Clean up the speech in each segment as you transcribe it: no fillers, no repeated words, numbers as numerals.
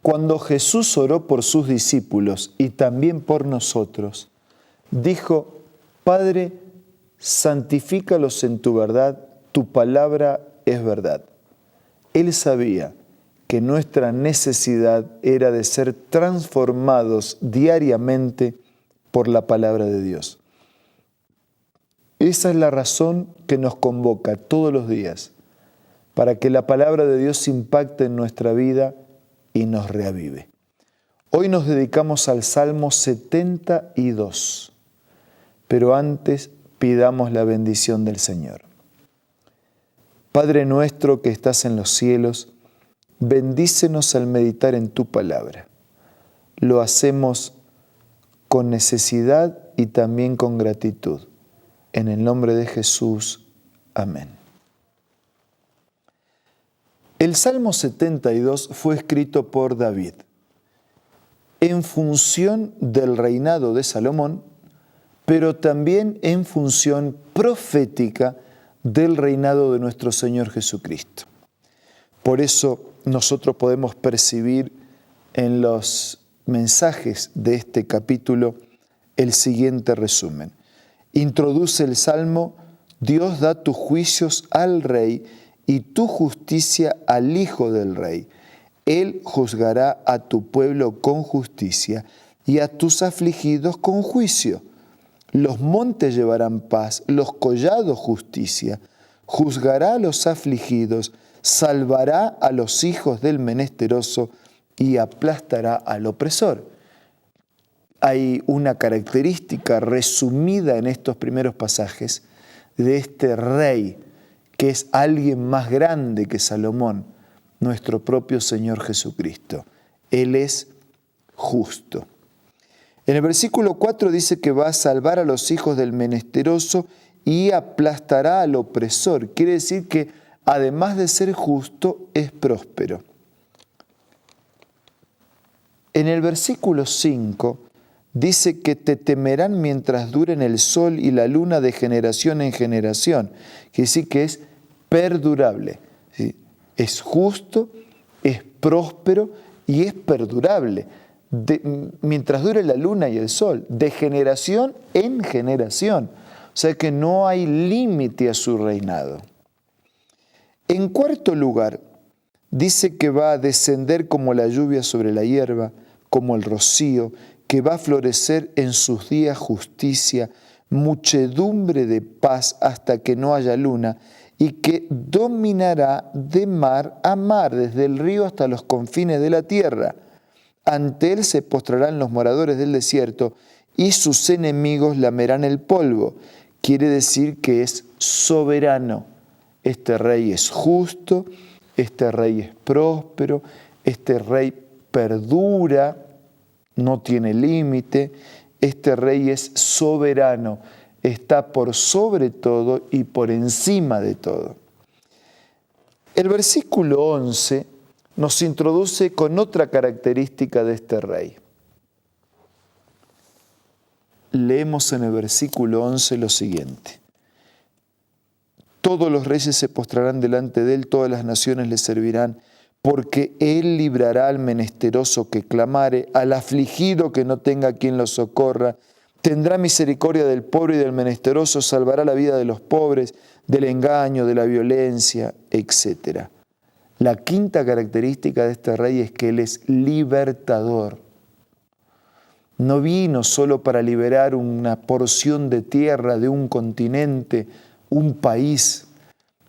Cuando Jesús oró por sus discípulos y también por nosotros, dijo: Padre, santifícalos en tu verdad, tu palabra es verdad. Él sabía que nuestra necesidad era de ser transformados diariamente por la palabra de Dios. Esa es la razón que nos convoca todos los días, para que la palabra de Dios impacte en nuestra vida y nos reavive. Hoy nos dedicamos al Salmo 72, pero antes pidamos la bendición del Señor. Padre nuestro que estás en los cielos, bendícenos al meditar en tu palabra. Lo hacemos con necesidad y también con gratitud. En el nombre de Jesús. Amén. El Salmo 72 fue escrito por David en función del reinado de Salomón, pero también en función profética del reinado de nuestro Señor Jesucristo. Por eso nosotros podemos percibir en los mensajes de este capítulo el siguiente resumen. Introduce el Salmo: Dios da tus juicios al Rey y tu justicia al Hijo del Rey. Él juzgará a tu pueblo con justicia y a tus afligidos con juicio. Los montes llevarán paz, los collados justicia. Juzgará a los afligidos, salvará a los hijos del menesteroso y aplastará al opresor. Hay una característica resumida en estos primeros pasajes de este rey, que es alguien más grande que Salomón, nuestro propio Señor Jesucristo. Él es justo. En el versículo 4 dice que va a salvar a los hijos del menesteroso y aplastará al opresor. Quiere decir que además de ser justo, es próspero. En el versículo 5 dice que te temerán mientras duren el sol y la luna de generación en generación. Quiere decir que es perdurable. ¿Sí? Es justo, es próspero y es perdurable. Mientras dure la luna y el sol, de generación en generación. O sea que no hay límite a su reinado. En cuarto lugar, dice que va a descender como la lluvia sobre la hierba, como el rocío, que va a florecer en sus días justicia, muchedumbre de paz hasta que no haya luna, y que dominará de mar a mar, desde el río hasta los confines de la tierra. Ante él se postrarán los moradores del desierto, y sus enemigos lamerán el polvo. Quiere decir que es soberano. Este rey es justo, este rey es próspero, este rey perdura, no tiene límite, este rey es soberano, está por sobre todo y por encima de todo. El versículo 11 nos introduce con otra característica de este rey. Leemos en el versículo 11 lo siguiente: todos los reyes se postrarán delante de él, todas las naciones le servirán, porque él librará al menesteroso que clamare, al afligido que no tenga quien lo socorra. Tendrá misericordia del pobre y del menesteroso, salvará la vida de los pobres, del engaño, de la violencia, etc. La quinta característica de este rey es que él es libertador. No vino solo para liberar una porción de tierra de un continente, un país.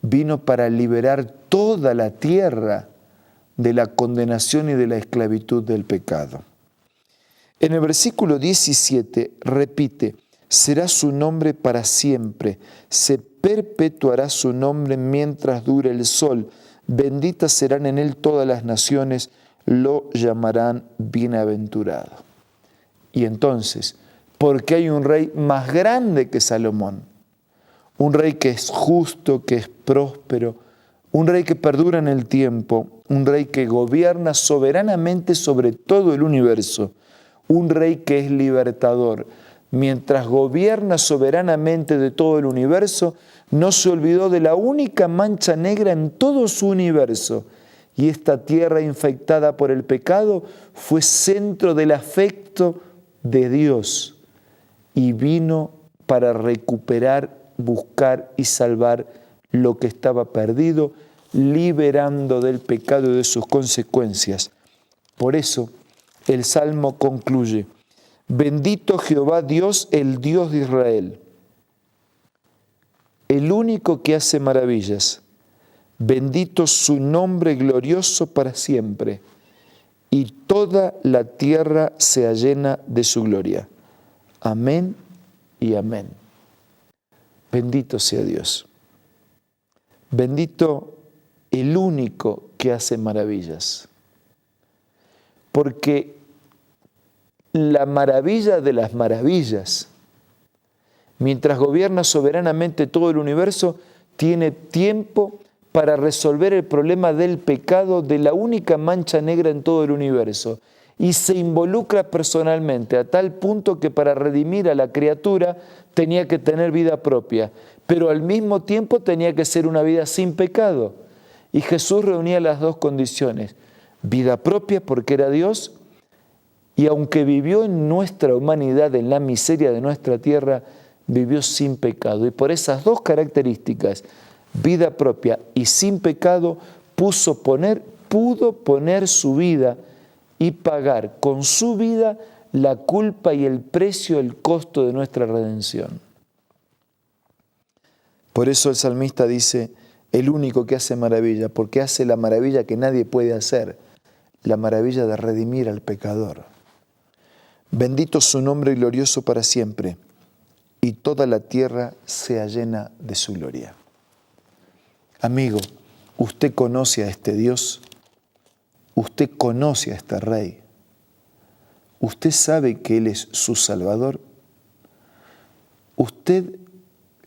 Vino para liberar toda la tierra de la condenación y de la esclavitud del pecado. En el versículo 17 repite: será su nombre para siempre, se perpetuará su nombre mientras dure el sol, benditas serán en él todas las naciones, lo llamarán bienaventurado. Y entonces, ¿por qué hay un rey más grande que Salomón? Un rey que es justo, que es próspero, un rey que perdura en el tiempo, un rey que gobierna soberanamente sobre todo el universo, un rey que es libertador. Mientras gobierna soberanamente de todo el universo, no se olvidó de la única mancha negra en todo su universo, Y esta tierra infectada por el pecado fue centro del afecto de Dios y vino para recuperar, buscar y salvar lo que estaba perdido, liberando del pecado y de sus consecuencias. Por eso el Salmo concluye: bendito Jehová Dios, el Dios de Israel, el único que hace maravillas. Bendito su nombre glorioso para siempre, y toda la tierra sea llena de su gloria. Amén y amén. Bendito sea Dios. Bendito el único que hace maravillas. Porque la maravilla de las maravillas, mientras gobierna soberanamente todo el universo, tiene tiempo para resolver el problema del pecado de la única mancha negra en todo el universo. Y se involucra personalmente a tal punto que para redimir a la criatura tenía que tener vida propia, pero al mismo tiempo tenía que ser una vida sin pecado. Y Jesús reunía las dos condiciones: vida propia porque era Dios, y aunque vivió en nuestra humanidad, en la miseria de nuestra tierra, vivió sin pecado. Y por esas dos características, vida propia y sin pecado, pudo poner su vida y pagar con su vida la culpa y el precio, el costo de nuestra redención. Por eso el salmista dice: el único que hace maravilla, porque hace la maravilla que nadie puede hacer, la maravilla de redimir al pecador. Bendito su nombre glorioso para siempre, y toda la tierra sea llena de su gloria. Amigo, usted conoce a este Dios, usted conoce a este Rey, usted sabe que Él es su Salvador, usted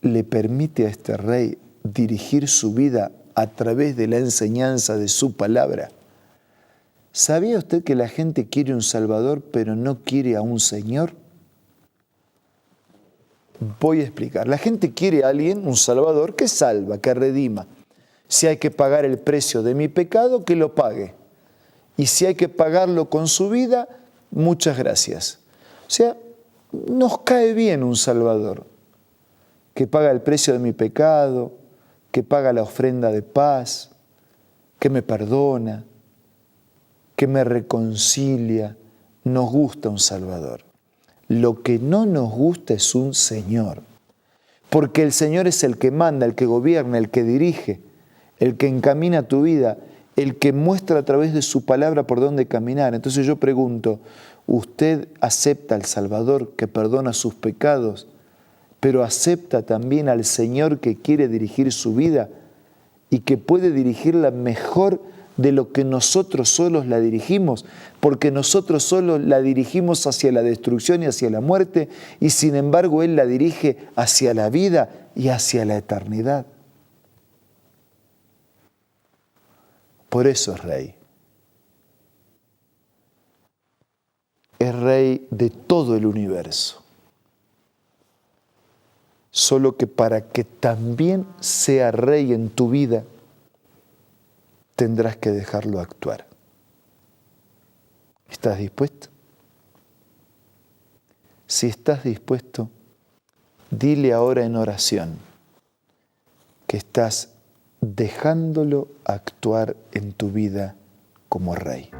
le permite a este Rey dirigir su vida a través de la enseñanza de su palabra. ¿Sabía usted que la gente quiere un Salvador pero no quiere a un Señor? Voy a explicar. La gente quiere a alguien, un Salvador, que salva, que redima. Si hay que pagar el precio de mi pecado, que lo pague. Y si hay que pagarlo con su vida, muchas gracias. O sea, nos cae bien un Salvador, que paga el precio de mi pecado, que paga la ofrenda de paz, que me perdona, que me reconcilia. Nos gusta un Salvador. Lo que no nos gusta es un Señor, porque el Señor es el que manda, el que gobierna, el que dirige, el que encamina tu vida, el que muestra a través de su palabra por dónde caminar. Entonces yo pregunto, ¿usted acepta al Salvador que perdona sus pecados, pero acepta también al Señor que quiere dirigir su vida y que puede dirigirla mejor de lo que nosotros solos la dirigimos? Porque nosotros solos la dirigimos hacia la destrucción y hacia la muerte, y sin embargo Él la dirige hacia la vida y hacia la eternidad. Por eso es Rey. Es Rey de todo el universo. Solo que para que también sea Rey en tu vida, tendrás que dejarlo actuar. ¿Estás dispuesto? Si estás dispuesto, dile ahora en oración que estás dejándolo actuar en tu vida como Rey.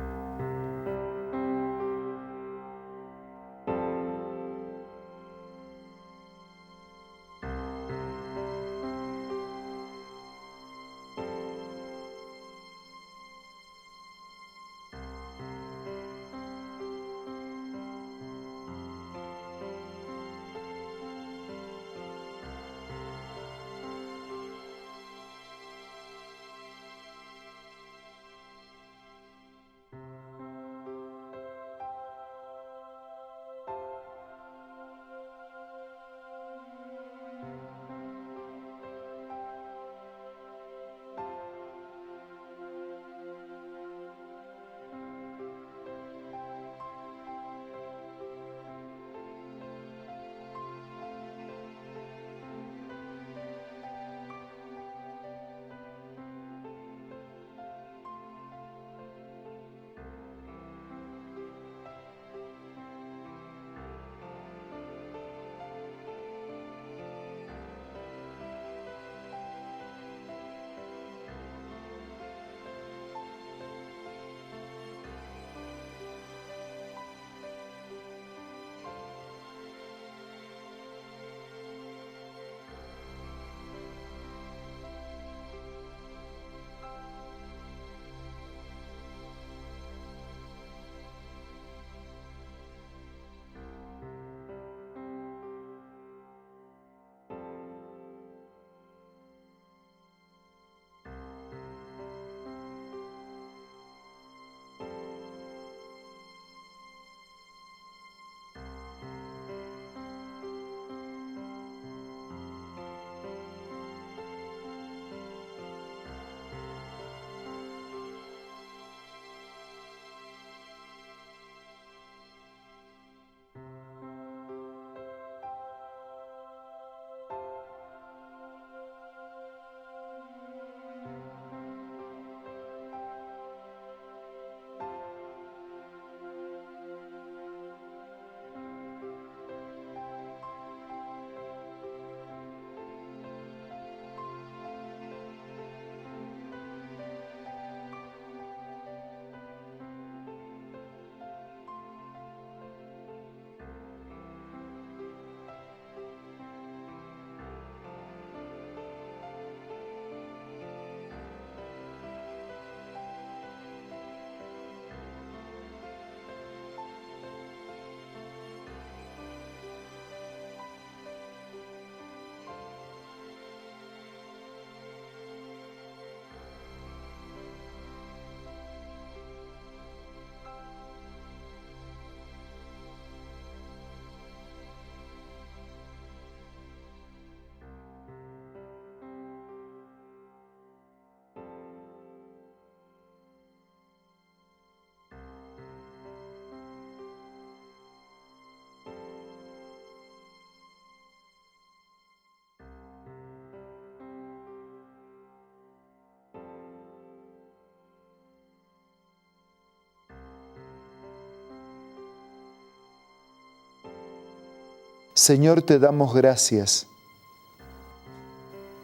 Señor, te damos gracias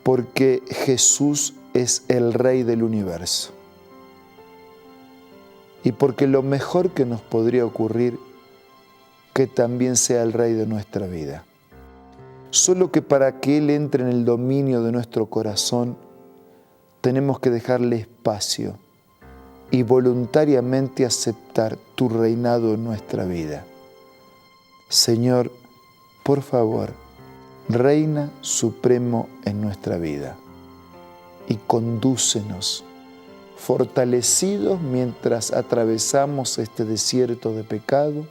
porque Jesús es el Rey del universo y porque lo mejor que nos podría ocurrir que también sea el Rey de nuestra vida. Solo que para que Él entre en el dominio de nuestro corazón, tenemos que dejarle espacio y voluntariamente aceptar tu reinado en nuestra vida. Señor, por favor, reina supremo en nuestra vida y condúcenos, fortalecidos mientras atravesamos este desierto de pecado,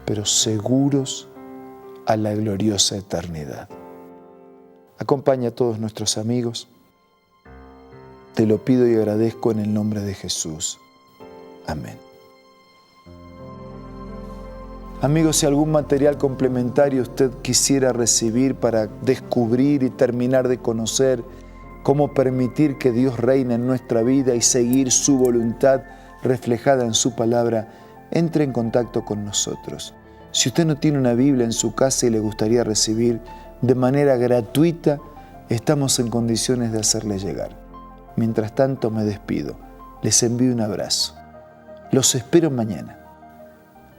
pero seguros a la gloriosa eternidad. Acompaña a todos nuestros amigos. Te lo pido y agradezco en el nombre de Jesús. Amén. Amigos, si algún material complementario usted quisiera recibir para descubrir y terminar de conocer cómo permitir que Dios reine en nuestra vida y seguir su voluntad reflejada en su palabra, entre en contacto con nosotros. Si usted no tiene una Biblia en su casa y le gustaría recibir de manera gratuita, estamos en condiciones de hacerle llegar. Mientras tanto, me despido. Les envío un abrazo. Los espero mañana.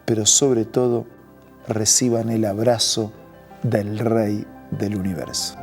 Pero sobre todo, reciban el abrazo del Rey del universo.